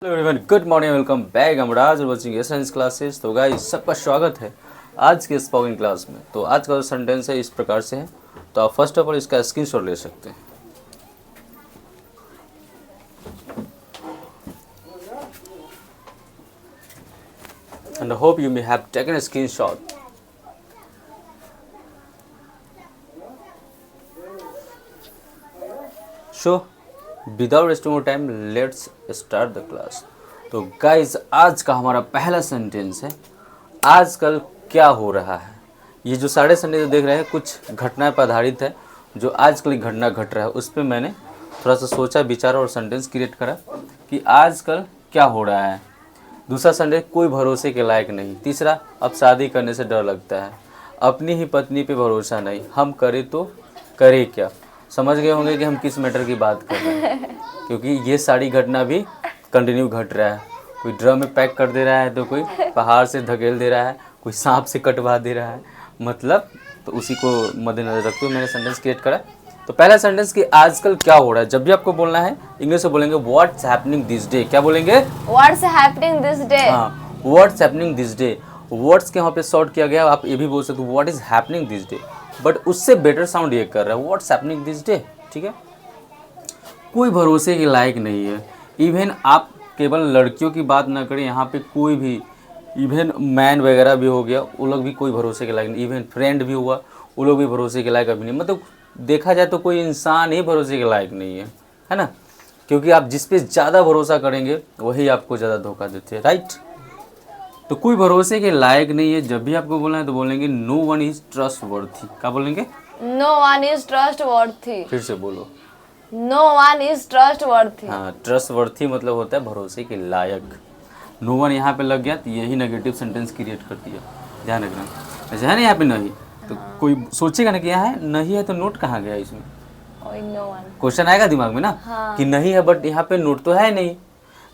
Hello everyone, good morning, welcome back. अमराज और watching science classes. तो गाइस, सबका स्वागत है आज के स्पोकन क्लास में। तो आज का जो सेंटेंस है इस प्रकार से है, तो आप फर्स्ट ऑफ ऑल इसका स्क्रीनशॉट ले सकते हैं। And I hope you may have taken a screenshot. So without wasting more time, let's start the class. तो गाइज, आज का हमारा पहला सेंटेंस है, आजकल क्या हो रहा है। ये जो सारे सेंटेंस देख रहे हैं कुछ घटना पर आधारित है, जो आजकल घटना घट रहा है उस पर मैंने थोड़ा सा सोचा, विचारा और सेंटेंस क्रिएट करा कि आजकल क्या हो रहा है। दूसरा सेंटेंस, कोई भरोसे के लायक नहीं। तीसरा, अब शादी करने से डर लगता है। अपनी ही पत्नी पे भरोसा नहीं, हम करें तो करें क्या। समझ गए होंगे कि हम किस मैटर की बात कर रहे हैं, क्योंकि ये सारी घटना भी कंटिन्यू घट रहा है। कोई ड्रम में पैक कर दे रहा है, तो कोई पहाड़ से धकेल दे रहा है, कोई सांप से कटवा दे रहा है। मतलब तो उसी को मद्देनजर रखते हुए मैंने सेंटेंस क्रिएट करा। तो पहला सेंटेंस कि आजकल क्या हो रहा है। जब भी आपको बोलना है इंग्लिश में बोलेंगे व्हाट्स हैपनिंग दिस डे। क्या बोलेंगे? What's happening this day. हाँ, what's happening this day. Words के वहाँ पे शॉर्ट किया गया। आप ये भी बोल सकते हो what is happening this day, but उससे बेटर साउंड ये कर रहा है व्हाट्स हैपनिंग दिस डे। ठीक है, कोई भरोसे के लायक नहीं है। इवन आप केवल लड़कियों की बात ना करें, यहाँ पे कोई भी, इवन मैन वगैरह भी हो गया, वो लोग भी कोई भरोसे के लायक नहीं। इवन फ्रेंड भी हुआ, वो लोग भी भरोसे के लायक अभी नहीं। मतलब देखा जाए तो कोई इंसान ही भरोसे के लायक नहीं है ना। क्योंकि आप जिस पे ज़्यादा भरोसा करेंगे वही आपको ज़्यादा धोखा देते हैं, राइट। तो कोई भरोसे के लायक नहीं है। जब भी आपको बोलना है तो बोलेंगे no one is trustworthy. क्या बोलेंगे? No one is trustworthy. फिर से बोलो। No one is trustworthy. हाँ, ट्रस्ट वर्थी मतलब होता है भरोसे के लायक। नो वन यहाँ पे लग गया तो यही नेगेटिव सेंटेंस क्रिएट कर दिया, ध्यान रखना। ऐसे है ना, यहाँ पे नहीं तो कोई सोचेगा ना कि यहाँ है, नहीं है तो नोट कहाँ गया इसमें। नो वन क्वेश्चन आएगा दिमाग में ना। हाँ। कि नहीं है बट यहाँ पे नोट तो है नहीं,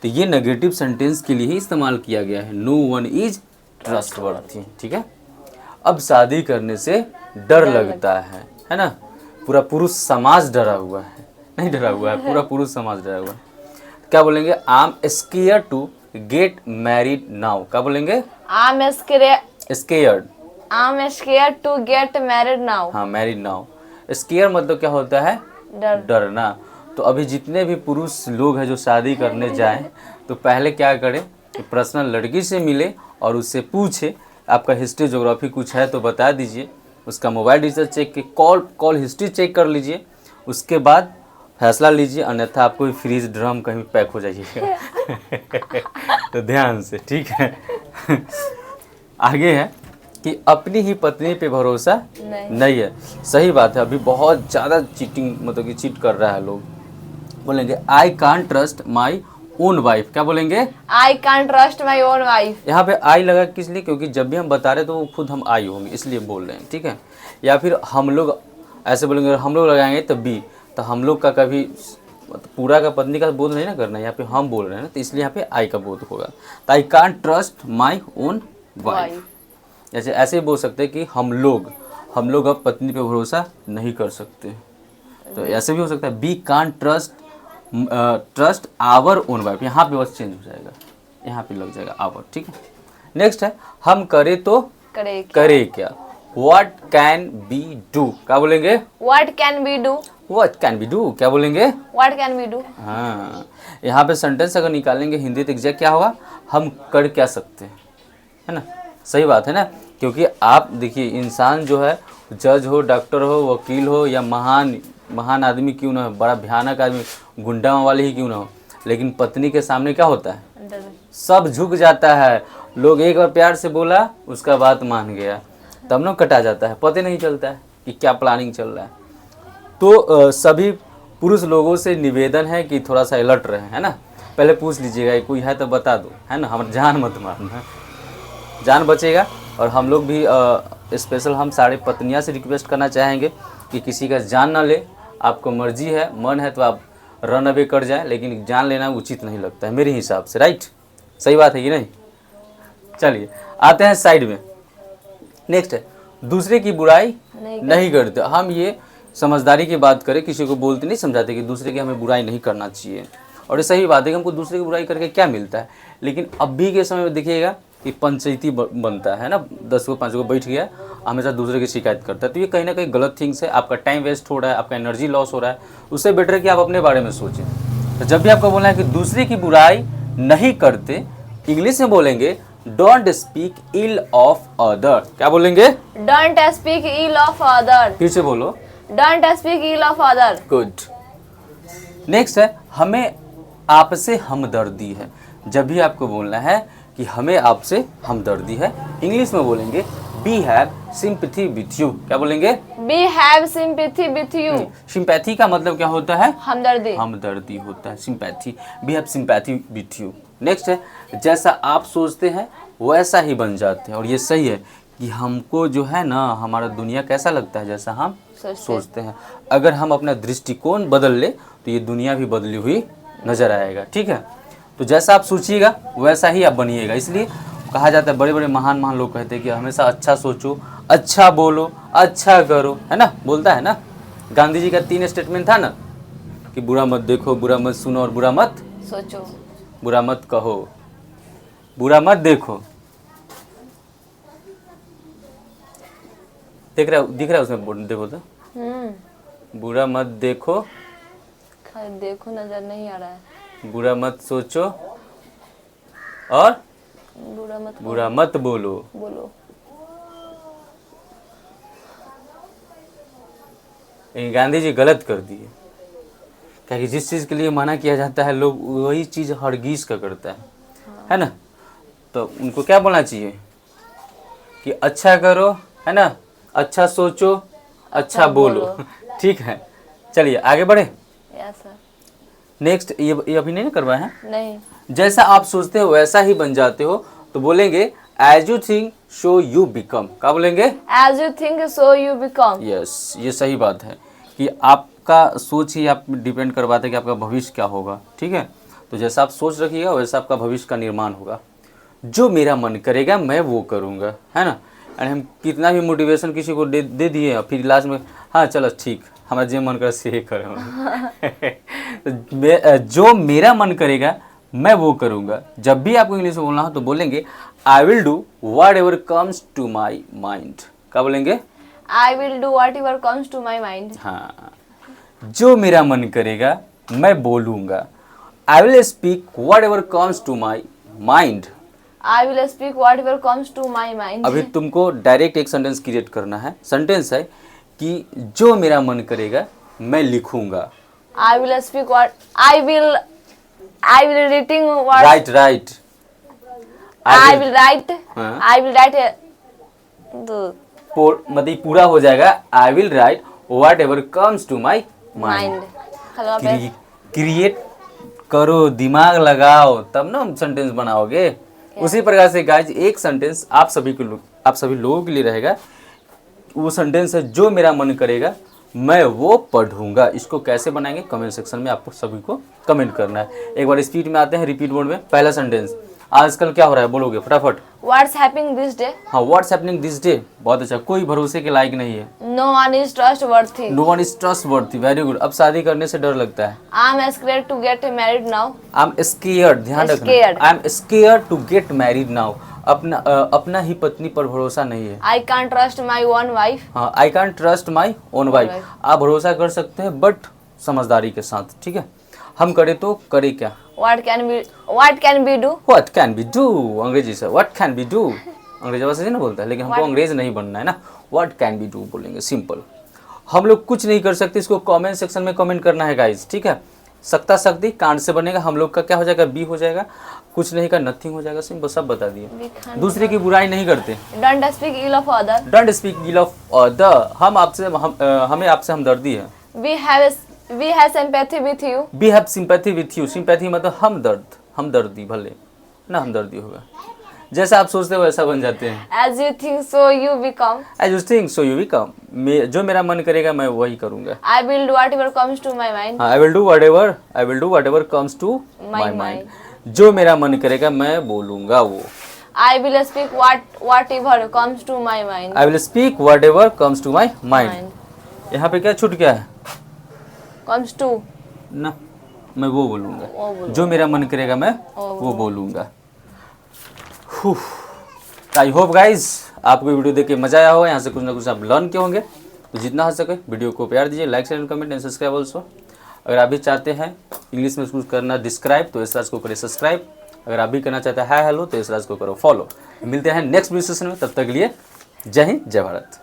तो ये नेगेटिव सेंटेंस के लिए ही इस्तेमाल किया गया है। No one is trustworthy. ठीक है, अब शादी करने से डर लगता है ना। पूरा पुरुष समाज डरा हुआ है, नहीं डरा हुआ है, पूरा पुरुष समाज डरा हुआ है। क्या बोलेंगे? I am scare to get married now. क्या बोलेंगे? I am scared. I am scared to get married now. हाँ, मैरिड नाउ। स्केयर मतलब क्या होता है? डरना। तो अभी जितने भी पुरुष लोग हैं जो शादी करने जाएं, तो पहले क्या करें कि पर्सनल लड़की से मिले और उससे पूछे आपका हिस्ट्री ज्योग्राफी कुछ है तो बता दीजिए, उसका मोबाइल डिटेल चेक के कॉल हिस्ट्री चेक कर लीजिए, उसके बाद फैसला लीजिए, अन्यथा आपको फ्रीज ड्रम कहीं पैक हो जाइएगा। तो ध्यान से, ठीक है। आगे है कि अपनी ही पत्नी पे भरोसा नहीं है। सही बात है, अभी बहुत ज़्यादा चीटिंग, मतलब कि चीट कर रहा है लोग। बोलेंगे I can't trust my own wife. क्या बोलेंगे? I can't trust my own wife. यहाँ पे आई लगा किस लिए? क्योंकि जब भी हम बता रहे तो वो खुद हम आई होंगे, इसलिए बोल रहे हैं, ठीक है। या फिर हम लोग ऐसे बोलेंगे, हम लोग लगाएंगे तब भी, तो हम लोग का कभी पूरा का पत्नी का बोध नहीं ना करना, यहाँ पे हम बोल रहे हैं ना, तो इसलिए यहाँ पे आई का बोध होगा। तो I can't trust my own wife. जैसे ऐसे ही बोल सकते हैं कि हम लोग अब पत्नी पे भरोसा नहीं कर सकते। तो ऐसे भी हो सकता है we can't trust our own wife. यहाँ पे बस चेंज हो जाएगा, यहाँ पे लग जाएगा आवर, ठीक है। नेक्स्ट है हम करे तो करे क्या। What can be do. क्या बोलेंगे? What can be do. What can be do. क्या बोलेंगे? What can be do. हाँ, यहाँ पे सेंटेंस अगर निकालेंगे हिंदी तो एग्जैक्ट क्या होगा? हम कर क्या सकते हैं, है ना। सही बात है ना। क्योंकि आप देखिए, इंसान जो है, जज हो, डॉक्टर हो, वकील हो, या महान आदमी क्यों ना हो, बड़ा भयानक आदमी, गुंडा वाले ही क्यों ना हो, लेकिन पत्नी के सामने क्या होता है? सब झुक जाता है। लोग एक बार प्यार से बोला, उसका बात मान गया, तब ना कटा जाता है, पता नहीं चलता है कि क्या प्लानिंग चल रहा है। तो सभी पुरुष लोगों से निवेदन है कि थोड़ा सा अलर्ट रहे, है ना। पहले पूछ लीजिएगा कोई है तो बता दो, है ना। हमारे जान मत मारना, जान बचेगा। और हम लोग भी स्पेशल हम सारे पत्नियां से रिक्वेस्ट करना चाहेंगे कि किसी का जान ना ले। आपको मर्जी है, मन है तो आप रन अवे कर जाए, लेकिन जान लेना उचित नहीं लगता है मेरे हिसाब से, राइट। सही बात है कि नहीं? चलिए आते हैं साइड में। नेक्स्ट है दूसरे की बुराई नहीं करते। हम ये समझदारी की बात करें, किसी को बोलते नहीं समझाते कि दूसरे की हमें बुराई नहीं करना चाहिए। और ये सही बात है कि हमको दूसरे की बुराई करके क्या मिलता है। लेकिन अभी के समय में देखिएगा कि पंचायती बनता है ना, 10 को 5 को बैठ गया, हमेशा दूसरे की शिकायत करता है। तो ये कहीं ना कहीं गलत थिंग्स है, आपका टाइम वेस्ट हो रहा है, आपका एनर्जी लॉस हो रहा है। उससे बेटर है कि आप अपने बारे में सोचें। तो जब भी आपको बोलना है कि दूसरे की बुराई नहीं करते, इंग्लिश में बोलेंगे don't speak ill of other. क्या बोलेंगे? Don't speak ill of other. फिर से बोलो। Don't speak ill of other. Good. Next है हमें आपसे हमदर्दी है। जब भी आपको बोलना है कि हमें आपसे हमदर्दी है, इंग्लिश में बोलेंगे we have sympathy with you. क्या बोलेंगे? We have sympathy with you. Sympathy का मतलब क्या होता है? हमदर्दी. हमदर्दी होता है, sympathy. We have sympathy with you. Next है जैसा आप सोचते हैं वैसा ही बन जाते हैं। और ये सही है कि हमको जो है ना, हमारा दुनिया कैसा लगता है जैसा हम सोचते हैं। अगर हम अपना दृष्टिकोण बदल ले तो ये दुनिया भी बदली हुई नजर आएगा। ठीक है, तो जैसा आप सोचिएगा वैसा ही आप बनिएगा। इसलिए कहा जाता है, बड़े बड़े महान महान लोग कहते हैं कि हमेशा अच्छा सोचो, अच्छा बोलो, अच्छा करो, है ना, बोलता है ना। गांधी जी का 3 स्टेटमेंट था ना कि बुरा मत देखो, बुरा मत सुनो और बुरा मत सोचो. बुरा मत कहो, बुरा मत देखो। दिख रहा है उसमें, देखो तो, बुरा मत देखो, खाली देखो नजर नहीं आ रहा है. बुरा मत सोचो और बुरा मत बोलो। बोलो. लेकिन गांधी जी गलत कर दिए, क्योंकि जिस चीज़ के लिए मना किया जाता है लोग वही चीज़ हरगिज का करता है ना। तो उनको क्या बोलना चाहिए कि अच्छा करो, है ना, अच्छा सोचो, अच्छा बोलो। ठीक है, चलिए आगे बढ़े। Yes sir. नेक्स्ट, ये अभी नहीं करवाए हैं। नहीं. जैसा आप सोचते हो वैसा ही बन जाते हो, तो बोलेंगे as you think so you become. क्या बोलेंगे? As you think so you become. Yes, ये सही बात है कि आपका सोच ही आप डिपेंड करवाता है कि आपका भविष्य क्या होगा। ठीक है, तो जैसा आप सोच रखिएगा वैसा आपका भविष्य का निर्माण होगा। जो मेरा मन करेगा मैं वो करूँगा, है ना। एंड हम कितना भी मोटिवेशन किसी को दे दिए, फिर लास्ट में हाँ चलो ठीक, हमारा जो मन करे से करें। तो जो मेरा मन करेगा मैं वो करूँगा। जब भी आपको इंग्लिश में बोलना हो तो बोलेंगे I will do whatever comes to my mind. क्या बोलेंगे? I will do whatever comes to my mind. हाँ, जो मेरा मन करेगा मैं बोलूँगा। I will speak whatever comes to my mind. I will speak whatever comes to my mind. अभी तुमको डायरेक्ट एक सेंटेंस क्रिएट करना है। सेंटेंस है कि जो मेरा मन करेगा मैं लिखूंगा। I will speak what I will writing what right I will write. हाँ। I will write the मतलब पूरा हो जाएगा। I will write whatever comes to my mind. mind. Hello पे. क्रिएट करो, दिमाग लगाओ, तब ना सेंटेंस बनाओगे। उसी प्रकार से गाइज एक सेंटेंस आप सभी लोगों के लिए रहेगा। वो सेंटेंस है जो मेरा मन करेगा मैं वो पढ़ूंगा। इसको कैसे बनाएंगे कमेंट सेक्शन में आपको सभी को कमेंट करना है। एक बार स्पीड में आते हैं, रिपीट मोड में। पहला सेंटेंस, आजकल क्या हो रहा है बोलोगे फटाफट। What's happening this day? हाँ, व्हाट्स हैपनिंग दिस डे। बहुत अच्छा, कोई भरोसे के लायक नहीं है। No one is trustworthy. No one is trustworthy. Very good. अब शादी करने से डर लगता है। I'm scared to get married now. I am scared, ध्यान रखना। Scared. I am scared to get married now. अपना ही पत्नी पर भरोसा नहीं है। I can't trust my own wife. हाँ, I can trust my own wife. आप भरोसा कर सकते हैं बट समझदारी के साथ। ठीक है, हम करें तो करे क्या? What can we do? What can be do. अंग्रेजी से व्हाट कैन बी डू, अंग्रेजी भाषा से ना बोलता है, लेकिन हमको अंग्रेज नहीं बनना है ना। व्हाट कैन बी डू बोलेंगे, सिंपल। हम लोग कुछ नहीं कर सकते, इसको कमेंट सेक्शन में कमेंट करना है गाइज। ठीक है, सकता शक्ति कांड से बनेगा, हम लोग का क्या हो जाएगा? बी हो जाएगा। कुछ नहीं का नथिंग हो जाएगा। सिंपल, सब बता दिए। We can't. दूसरे की बुराई नहीं करते। Don't speak ill of other. Don't speak ill of other. हमें आपसे हमदर्दी है। We have sympathy with you. We have sympathy with you. Sympathy मतलब हमदर्दी भले ना, हमदर्दी होगा। जैसा आप सोचते हो वैसा बन जाते हैं। As you think so you become. As you think so you become. जो मेरा मन करेगा मैं वही करूंगा। I will do whatever comes to my mind. I will do whatever comes to my mind. जो मेरा मन करेगा मैं बोलूंगा वो। I will speak whatever comes to my mind. I will speak whatever comes to my mind. यहाँ पे क्या छूट गया है Comes to. ना? मैं वो बोलूँगा, जो मेरा मन करेगा मैं वो बोलूँगा। आई होप गाइज आपको वीडियो देख के मजा आया होगा, यहाँ से कुछ ना कुछ आप लर्न किए होंगे। तो जितना हो सके वीडियो को प्यार दीजिए, like share comment and subscribe also. अगर आप भी चाहते हैं इंग्लिश में कुछ करना डिस्क्राइब तो यशराज को करें सब्सक्राइब। अगर आप भी करना चाहते हैं हाय हेलो तो यशराज को करो फॉलो। मिलते हैं नेक्स्ट वीडियो सेशन में, तब तक के लिए जय हिंद जय भारत।